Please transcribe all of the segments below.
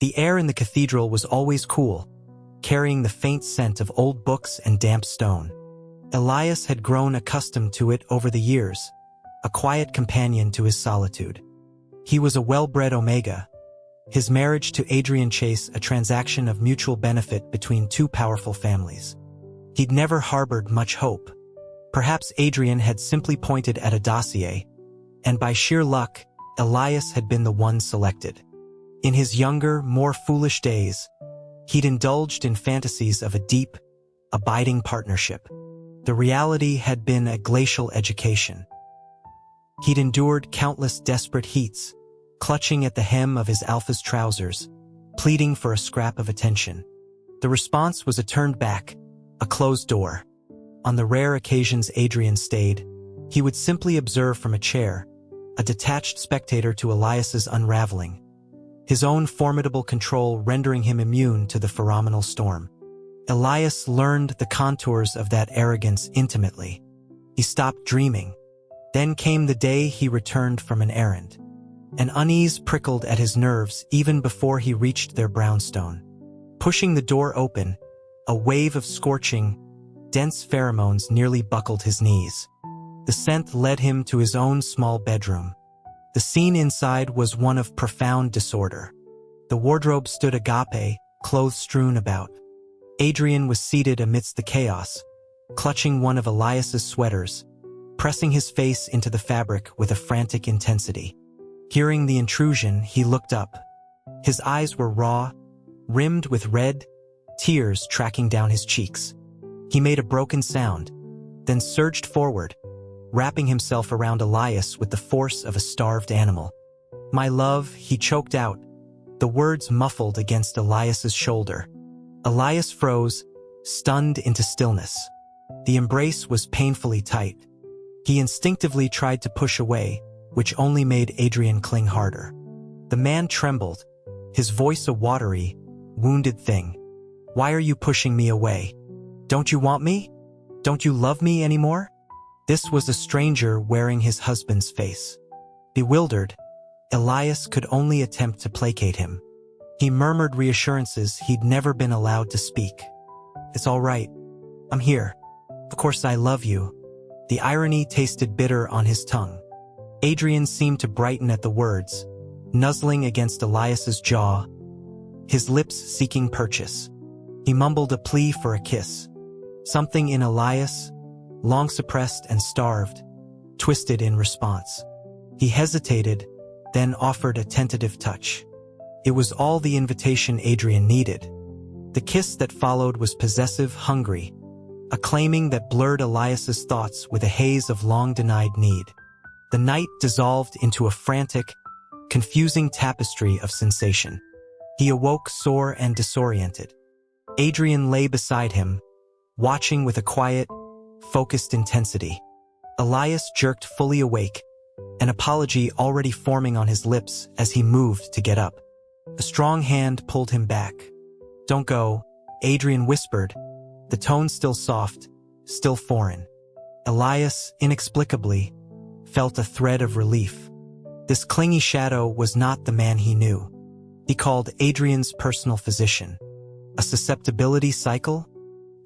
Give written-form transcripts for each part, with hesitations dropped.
The air in the cathedral was always cool, carrying the faint scent of old books and damp stone. Elias had grown accustomed to it over the years, a quiet companion to his solitude. He was a well-bred Omega, his marriage to Adrian Chase a transaction of mutual benefit between two powerful families. He'd never harbored much hope. Perhaps Adrian had simply pointed at a dossier, and by sheer luck, Elias had been the one selected. In his younger, more foolish days, he'd indulged in fantasies of a deep, abiding partnership. The reality had been a glacial education. He'd endured countless desperate heats, clutching at the hem of his alpha's trousers, pleading for a scrap of attention. The response was a turned back, a closed door. On the rare occasions Adrian stayed, he would simply observe from a chair, a detached spectator to Elias's unraveling, his own formidable control rendering him immune to the phenomenal storm. Elias learned the contours of that arrogance intimately. He stopped dreaming. Then came the day he returned from an errand. An unease prickled at his nerves even before he reached their brownstone. Pushing the door open, a wave of scorching, dense pheromones nearly buckled his knees. The scent led him to his own small bedroom. The scene inside was one of profound disorder. The wardrobe stood agape, clothes strewn about. Adrian was seated amidst the chaos, clutching one of Elias's sweaters, pressing his face into the fabric with a frantic intensity. Hearing the intrusion, he looked up. His eyes were raw, rimmed with red, tears tracking down his cheeks. He made a broken sound, then surged forward, wrapping himself around Elias with the force of a starved animal. "My love," he choked out, the words muffled against Elias's shoulder. Elias froze, stunned into stillness. The embrace was painfully tight. He instinctively tried to push away, which only made Adrian cling harder. The man trembled, his voice a watery, wounded thing. "Why are you pushing me away? Don't you want me? Don't you love me anymore?" This was a stranger wearing his husband's face. Bewildered, Elias could only attempt to placate him. He murmured reassurances he'd never been allowed to speak. "It's all right. I'm here. Of course I love you." The irony tasted bitter on his tongue. Adrian seemed to brighten at the words, nuzzling against Elias's jaw, his lips seeking purchase. He mumbled a plea for a kiss. Something in Elias, long suppressed and starved, twisted in response. He hesitated, then offered a tentative touch. It was all the invitation Adrian needed. The kiss that followed was possessive, hungry, a claiming that blurred Elias's thoughts with a haze of long-denied need. The night dissolved into a frantic, confusing tapestry of sensation. He awoke sore and disoriented. Adrian lay beside him, watching with a quiet, focused intensity. Elias jerked fully awake, an apology already forming on his lips as he moved to get up. A strong hand pulled him back. "Don't go," Adrian whispered, the tone still soft, still foreign. Elias, inexplicably, felt a thread of relief. This clingy shadow was not the man he knew. He called Adrian's personal physician. "A susceptibility cycle?"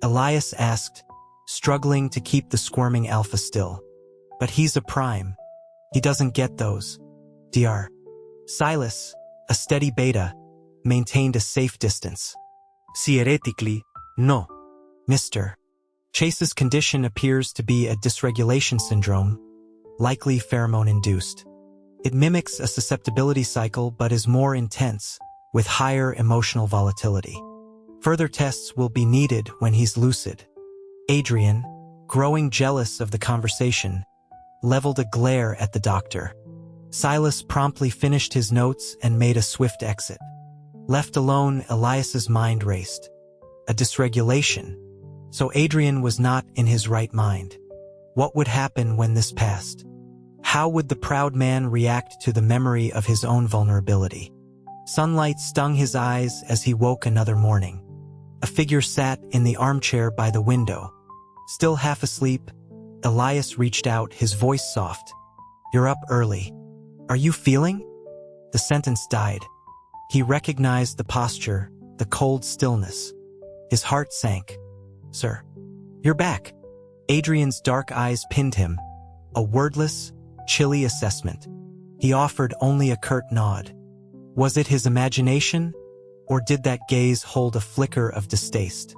Elias asked, struggling to keep the squirming alpha still. "But he's a prime. He doesn't get those. Dr. Silas, a steady beta, maintained a safe distance. "Theoretically, no. Mr. Chase's condition appears to be a dysregulation syndrome, likely pheromone-induced. It mimics a susceptibility cycle but is more intense, with higher emotional volatility. Further tests will be needed when he's lucid." Adrian, growing jealous of the conversation, leveled a glare at the doctor. Silas promptly finished his notes and made a swift exit. Left alone, Elias's mind raced. A dysregulation. So Adrian was not in his right mind. What would happen when this passed? How would the proud man react to the memory of his own vulnerability? Sunlight stung his eyes as he woke another morning. A figure sat in the armchair by the window. Still half asleep, Elias reached out, his voice soft. "You're up early. Are you feeling?" The sentence died. He recognized the posture, the cold stillness. His heart sank. "Sir, you're back." Adrian's dark eyes pinned him, a wordless, chilly assessment. He offered only a curt nod. Was it his imagination, or did that gaze hold a flicker of distaste?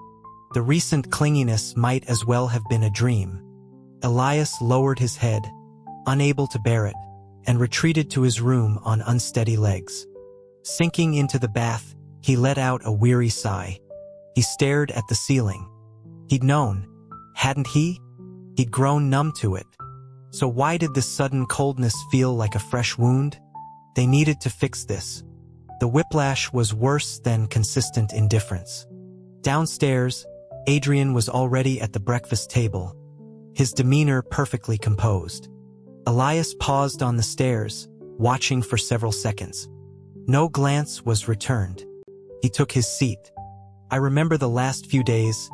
The recent clinginess might as well have been a dream. Elias lowered his head, unable to bear it, and retreated to his room on unsteady legs. Sinking into the bath, he let out a weary sigh. He stared at the ceiling. He'd known, hadn't he? He'd grown numb to it. So why did this sudden coldness feel like a fresh wound? They needed to fix this. The whiplash was worse than consistent indifference. Downstairs, Adrian was already at the breakfast table, his demeanor perfectly composed. Elias paused on the stairs, watching for several seconds. No glance was returned. He took his seat. "I remember the last few days,"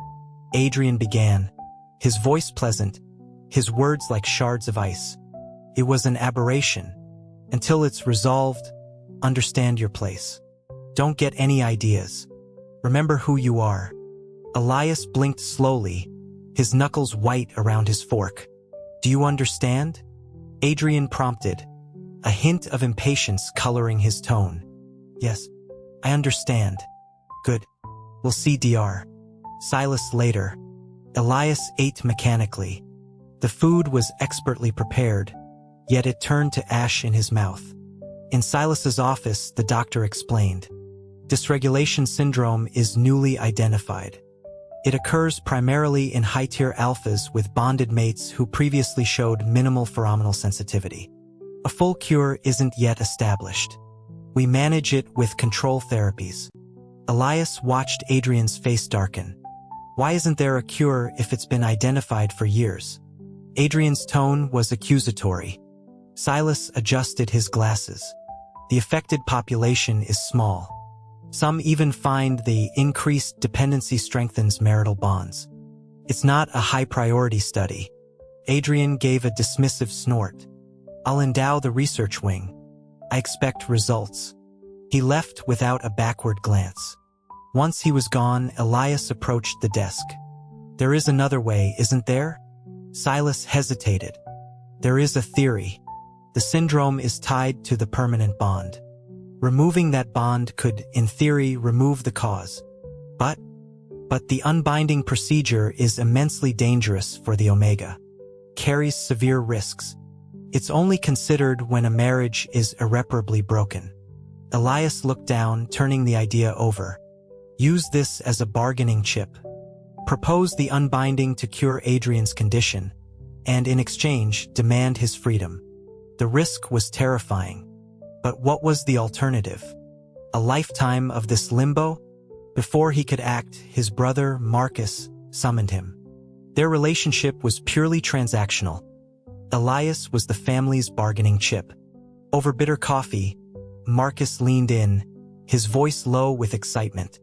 Adrian began, his voice pleasant, his words like shards of ice. "It was an aberration. Until it's resolved, understand your place. Don't get any ideas. Remember who you are." Elias blinked slowly, his knuckles white around his fork. "Do you understand?" Adrian prompted, a hint of impatience coloring his tone. "Yes, I understand." "Good. We'll see Dr. Silas later." Elias ate mechanically. The food was expertly prepared, yet it turned to ash in his mouth. In Silas's office, the doctor explained, "Dysregulation syndrome is newly identified. It occurs primarily in high-tier alphas with bonded mates who previously showed minimal pheromonal sensitivity. A full cure isn't yet established. We manage it with control therapies." Elias watched Adrian's face darken. "Why isn't there a cure if it's been identified for years?" Adrian's tone was accusatory. Silas adjusted his glasses. "The affected population is small. Some even find the increased dependency strengthens marital bonds. It's not a high-priority study." Adrian gave a dismissive snort. "I'll endow the research wing. I expect results." He left without a backward glance. Once he was gone, Elias approached the desk. "There is another way, isn't there?" Silas hesitated. "There is a theory. The syndrome is tied to the permanent bond. Removing that bond could, in theory, remove the cause. But the unbinding procedure is immensely dangerous for the Omega. Carries severe risks. It's only considered when a marriage is irreparably broken." Elias looked down, turning the idea over. "Use this as a bargaining chip. Propose the unbinding to cure Adrian's condition, and in exchange, demand his freedom." The risk was terrifying. But what was the alternative? A lifetime of this limbo? Before he could act, his brother, Marcus, summoned him. Their relationship was purely transactional. Elias was the family's bargaining chip. Over bitter coffee, Marcus leaned in, his voice low with excitement.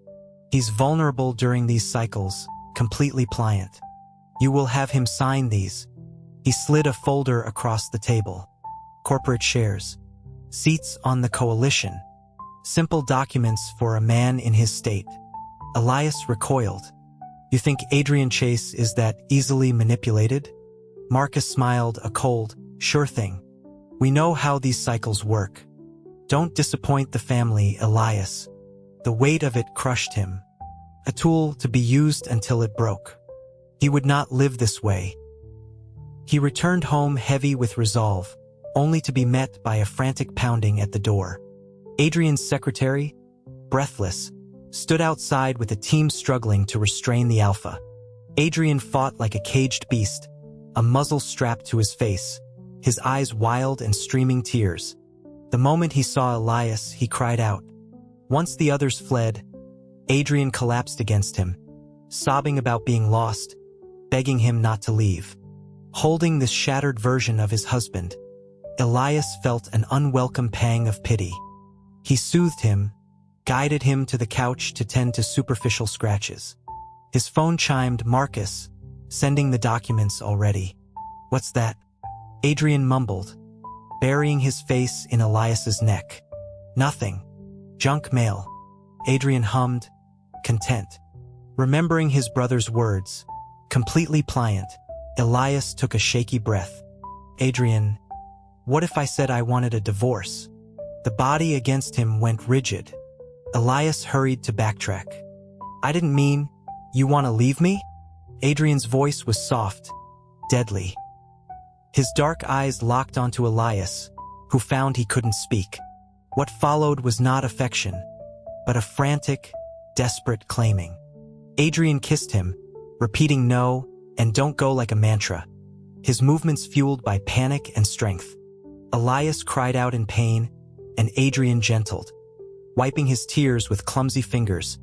"He's vulnerable during these cycles, completely pliant. You will have him sign these." He slid a folder across the table. "Corporate shares. Seats on the coalition. Simple documents for a man in his state." Elias recoiled. "You think Adrian Chase is that easily manipulated?" Marcus smiled, a cold, "Sure thing. We know how these cycles work. Don't disappoint the family, Elias." The weight of it crushed him. A tool to be used until it broke. He would not live this way. He returned home heavy with resolve, only to be met by a frantic pounding at the door. Adrian's secretary, breathless, stood outside with a team struggling to restrain the alpha. Adrian fought like a caged beast, a muzzle strapped to his face, his eyes wild and streaming tears. The moment he saw Elias, he cried out. Once the others fled, Adrian collapsed against him, sobbing about being lost, begging him not to leave. Holding this shattered version of his husband, Elias felt an unwelcome pang of pity. He soothed him, guided him to the couch to tend to superficial scratches. His phone chimed. Marcus, sending the documents already. What's that? Adrian mumbled, burying his face in Elias's neck. Nothing. Junk mail. Adrian hummed, content. Remembering his brother's words, completely pliant, Elias took a shaky breath. Adrian, what if I said I wanted a divorce? The body against him went rigid. Elias hurried to backtrack. I didn't mean, you want to leave me? Adrian's voice was soft, deadly. His dark eyes locked onto Elias, who found he couldn't speak. What followed was not affection, but a frantic, desperate claiming. Adrian kissed him, repeating no and don't go like a mantra, his movements fueled by panic and strength. Elias cried out in pain, and Adrian gentled, wiping his tears with clumsy fingers,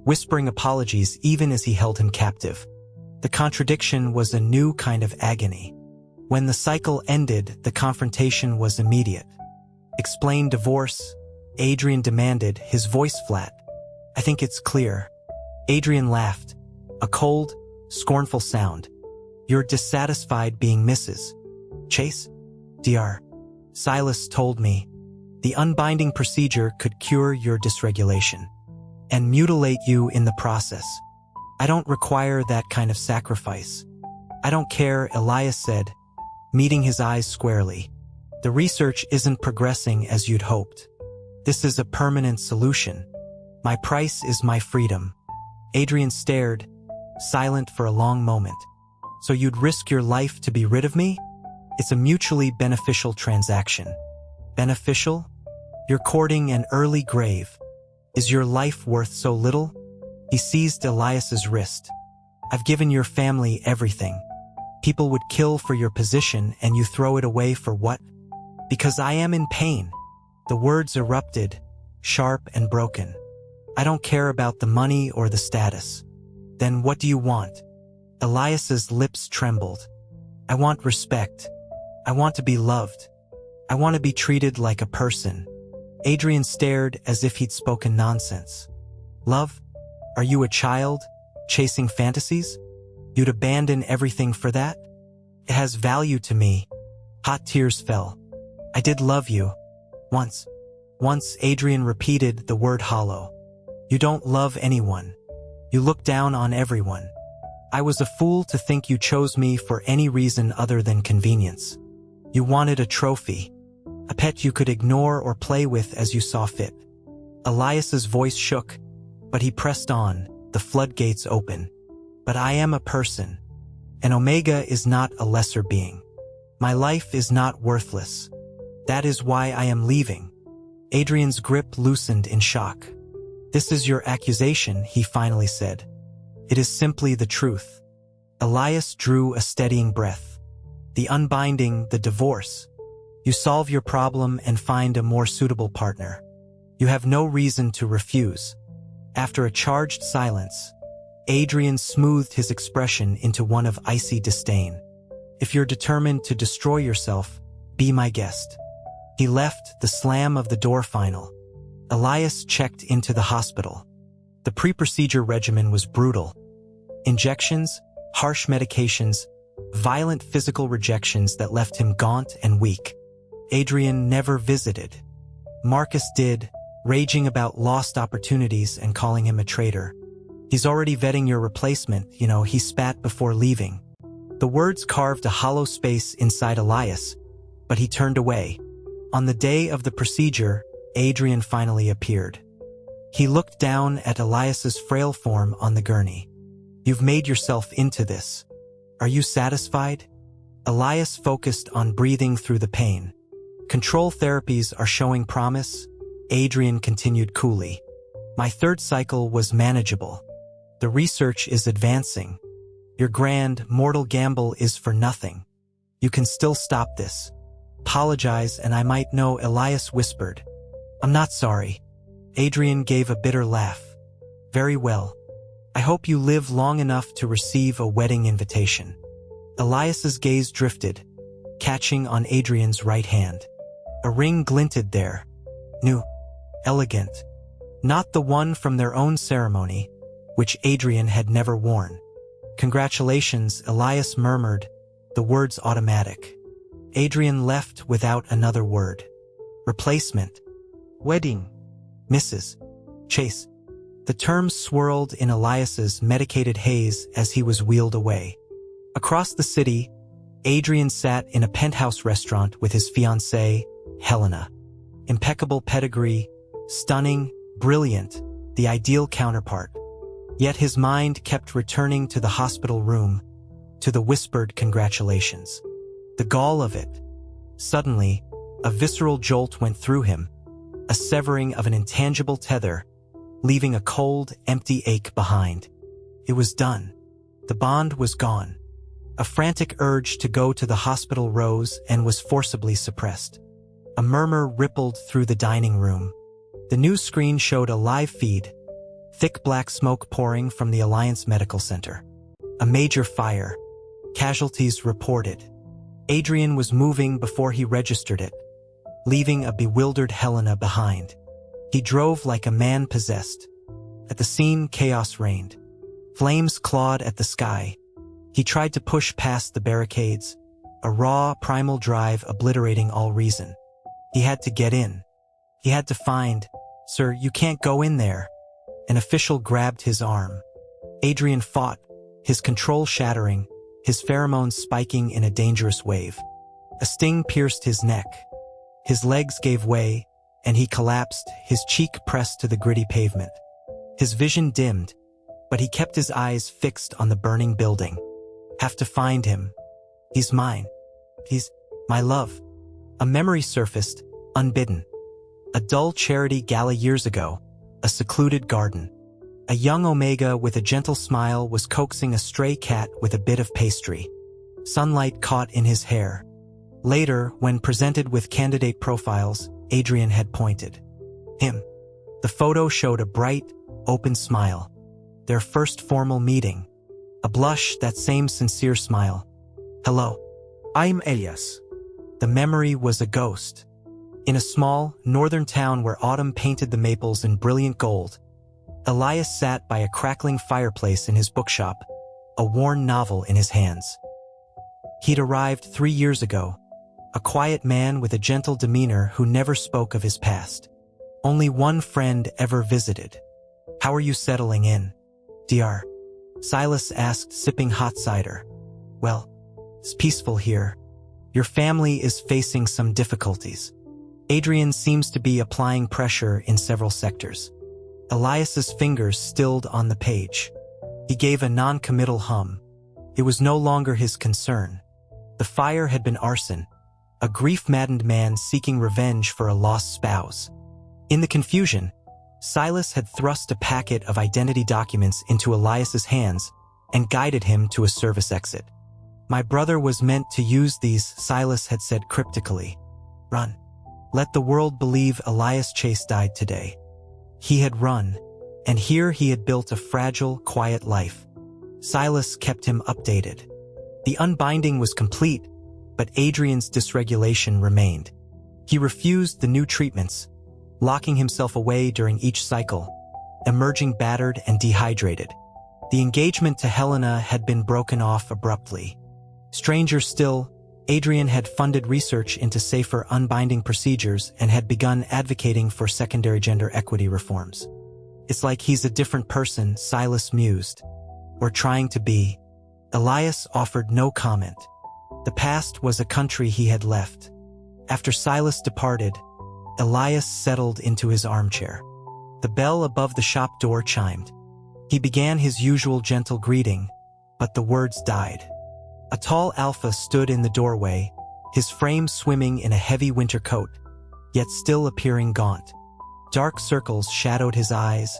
whispering apologies even as he held him captive. The contradiction was a new kind of agony. When the cycle ended, the confrontation was immediate. Explain divorce, Adrian demanded, his voice flat. I think it's clear. Adrian laughed, a cold, scornful sound. You're dissatisfied being Mrs. Chase? Dr. Silas told me the unbinding procedure could cure your dysregulation and mutilate you in the process. I don't require that kind of sacrifice. I don't care, Elias said, meeting his eyes squarely. The research isn't progressing as you'd hoped. This is a permanent solution. My price is my freedom. Adrian stared, silent for a long moment. So you'd risk your life to be rid of me? It's a mutually beneficial transaction. Beneficial? You're courting an early grave. Is your life worth so little? He seized Elias's wrist. I've given your family everything. People would kill for your position and you throw it away for what? Because I am in pain. The words erupted, sharp and broken. I don't care about the money or the status. Then what do you want? Elias's lips trembled. I want respect. I want to be loved. I want to be treated like a person. Adrian stared as if he'd spoken nonsense. Love? Are you a child, chasing fantasies? You'd abandon everything for that? It has value to me. Hot tears fell. I did love you. Once. Once, Adrian repeated the word hollow. You don't love anyone. You look down on everyone. I was a fool to think you chose me for any reason other than convenience. You wanted a trophy, a pet you could ignore or play with as you saw fit. Elias's voice shook, but he pressed on, the floodgates open. But I am a person, and Omega is not a lesser being. My life is not worthless. That is why I am leaving. Adrian's grip loosened in shock. This is your accusation, he finally said. It is simply the truth. Elias drew a steadying breath. The unbinding, the divorce. You solve your problem and find a more suitable partner. You have no reason to refuse. After a charged silence, Adrian smoothed his expression into one of icy disdain. If you're determined to destroy yourself, be my guest. He left, the slam of the door final. Elias checked into the hospital. The pre-procedure regimen was brutal. Injections, harsh medications, violent physical rejections that left him gaunt and weak. Adrian never visited. Marcus did, raging about lost opportunities and calling him a traitor. He's already vetting your replacement, he spat before leaving. The words carved a hollow space inside Elias, but he turned away. On the day of the procedure, Adrian finally appeared. He looked down at Elias's frail form on the gurney. You've made yourself into this. Are you satisfied? Elias focused on breathing through the pain. Control therapies are showing promise, Adrian continued coolly. My third cycle was manageable. The research is advancing. Your grand, mortal gamble is for nothing. You can still stop this. Apologize and I might know, Elias whispered. I'm not sorry. Adrian gave a bitter laugh. Very well. I hope you live long enough to receive a wedding invitation. Elias's gaze drifted, catching on Adrian's right hand. A ring glinted there. New. Elegant. Not the one from their own ceremony, which Adrian had never worn. Congratulations, Elias murmured, the words automatic. Adrian left without another word. Replacement. Wedding. Mrs. Chase. The terms swirled in Elias's medicated haze as he was wheeled away. Across the city, Adrian sat in a penthouse restaurant with his fiancée, Helena. Impeccable pedigree, stunning, brilliant, the ideal counterpart. Yet his mind kept returning to the hospital room, to the whispered congratulations. The gall of it. Suddenly, a visceral jolt went through him, a severing of an intangible tether, leaving a cold, empty ache behind. It was done. The bond was gone. A frantic urge to go to the hospital rose and was forcibly suppressed. A murmur rippled through the dining room. The news screen showed a live feed, thick black smoke pouring from the Alliance Medical Center. A major fire. Casualties reported. Adrian was moving before he registered it, leaving a bewildered Helena behind. He drove like a man possessed. At the scene, chaos reigned. Flames clawed at the sky. He tried to push past the barricades, a raw, primal drive obliterating all reason. He had to get in. He had to find, "Sir, you can't go in there." An official grabbed his arm. Adrian fought, his control shattering, his pheromones spiking in a dangerous wave. A sting pierced his neck. His legs gave way, and he collapsed, his cheek pressed to the gritty pavement. His vision dimmed, but he kept his eyes fixed on the burning building. Have to find him. He's mine. He's my love. A memory surfaced, unbidden. A dull charity gala years ago, a secluded garden. A young Omega with a gentle smile was coaxing a stray cat with a bit of pastry. Sunlight caught in his hair. Later, when presented with candidate profiles, Adrian had pointed. Him. The photo showed a bright, open smile. Their first formal meeting. A blush, that same sincere smile. Hello. I'm Elias. The memory was a ghost. In a small, northern town where autumn painted the maples in brilliant gold, Elias sat by a crackling fireplace in his bookshop, a worn novel in his hands. He'd arrived 3 years ago, a quiet man with a gentle demeanor who never spoke of his past. Only one friend ever visited. How are you settling in, Dr. Silas asked, sipping hot cider. Well, it's peaceful here. Your family is facing some difficulties. Adrian seems to be applying pressure in several sectors. Elias's fingers stilled on the page. He gave a non-committal hum. It was no longer his concern. The fire had been arson, a grief-maddened man seeking revenge for a lost spouse. In the confusion, Silas had thrust a packet of identity documents into Elias's hands and guided him to a service exit. My brother was meant to use these, Silas had said cryptically. Run. Let the world believe Elias Chase died today. He had run, and here he had built a fragile, quiet life. Silas kept him updated. The unbinding was complete, but Adrian's dysregulation remained. He refused the new treatments, locking himself away during each cycle, emerging battered and dehydrated. The engagement to Helena had been broken off abruptly. Stranger still, Adrian had funded research into safer unbinding procedures and had begun advocating for secondary gender equity reforms. It's like he's a different person, Silas mused. Or trying to be. Elias offered no comment. The past was a country he had left. After Silas departed, Elias settled into his armchair. The bell above the shop door chimed. He began his usual gentle greeting, but the words died. A tall alpha stood in the doorway, his frame swimming in a heavy winter coat, yet still appearing gaunt. Dark circles shadowed his eyes,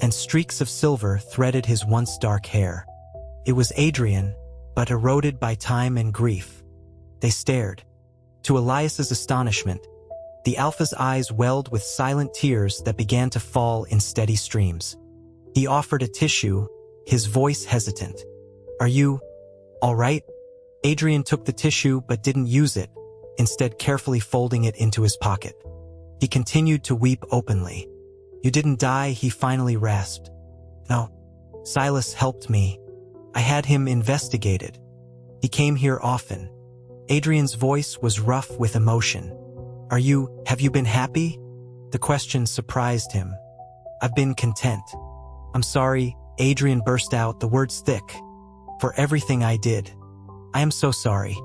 and streaks of silver threaded his once dark hair. It was Adrian, but eroded by time and grief. They stared. To Elias's astonishment, the alpha's eyes welled with silent tears that began to fall in steady streams. He offered a tissue, his voice hesitant. Are you all right? Adrian took the tissue but didn't use it, instead carefully folding it into his pocket. He continued to weep openly. You didn't die, he finally rasped. No. Silas helped me. I had him investigated. He came here often. Adrian's voice was rough with emotion. Have you been happy? The question surprised him. I've been content. I'm sorry, Adrian burst out, the words thick. For everything I did. I am so sorry.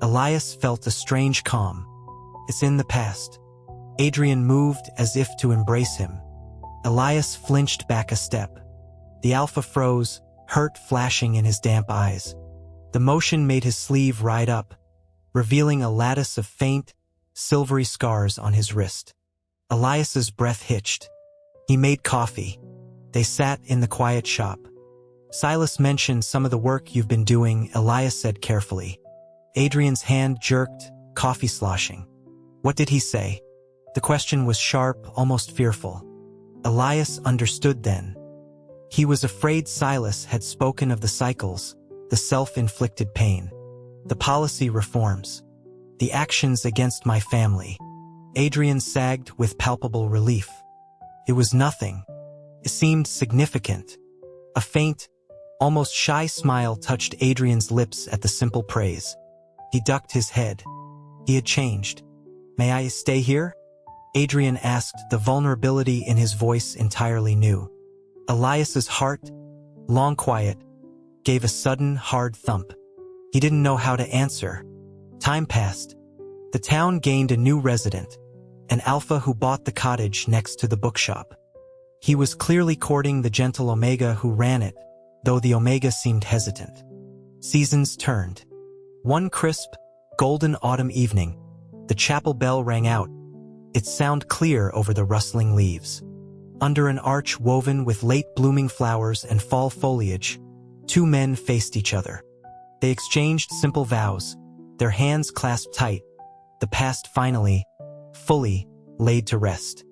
Elias felt a strange calm. It's in the past. Adrian moved as if to embrace him. Elias flinched back a step. The alpha froze, hurt flashing in his damp eyes. The motion made his sleeve ride up, revealing a lattice of faint, silvery scars on his wrist. Elias's breath hitched. He made coffee. They sat in the quiet shop. Silas mentioned some of the work you've been doing, Elias said carefully. Adrian's hand jerked, coffee sloshing. What did he say? The question was sharp, almost fearful. Elias understood then. He was afraid Silas had spoken of the cycles, the self-inflicted pain, the policy reforms, the actions against my family. Adrian sagged with palpable relief. It was nothing. It seemed significant. A faint, almost shy smile touched Adrian's lips at the simple praise. He ducked his head. He had changed. May I stay here? Adrian asked, the vulnerability in his voice entirely new. Elias's heart, long quiet, gave a sudden, hard thump. He didn't know how to answer. Time passed. The town gained a new resident, an alpha who bought the cottage next to the bookshop. He was clearly courting the gentle Omega who ran it, though the Omega seemed hesitant. Seasons turned. One crisp, golden autumn evening, the chapel bell rang out, its sound clear over the rustling leaves. Under an arch woven with late blooming flowers and fall foliage, two men faced each other. They exchanged simple vows, their hands clasped tight, the past finally, fully, laid to rest.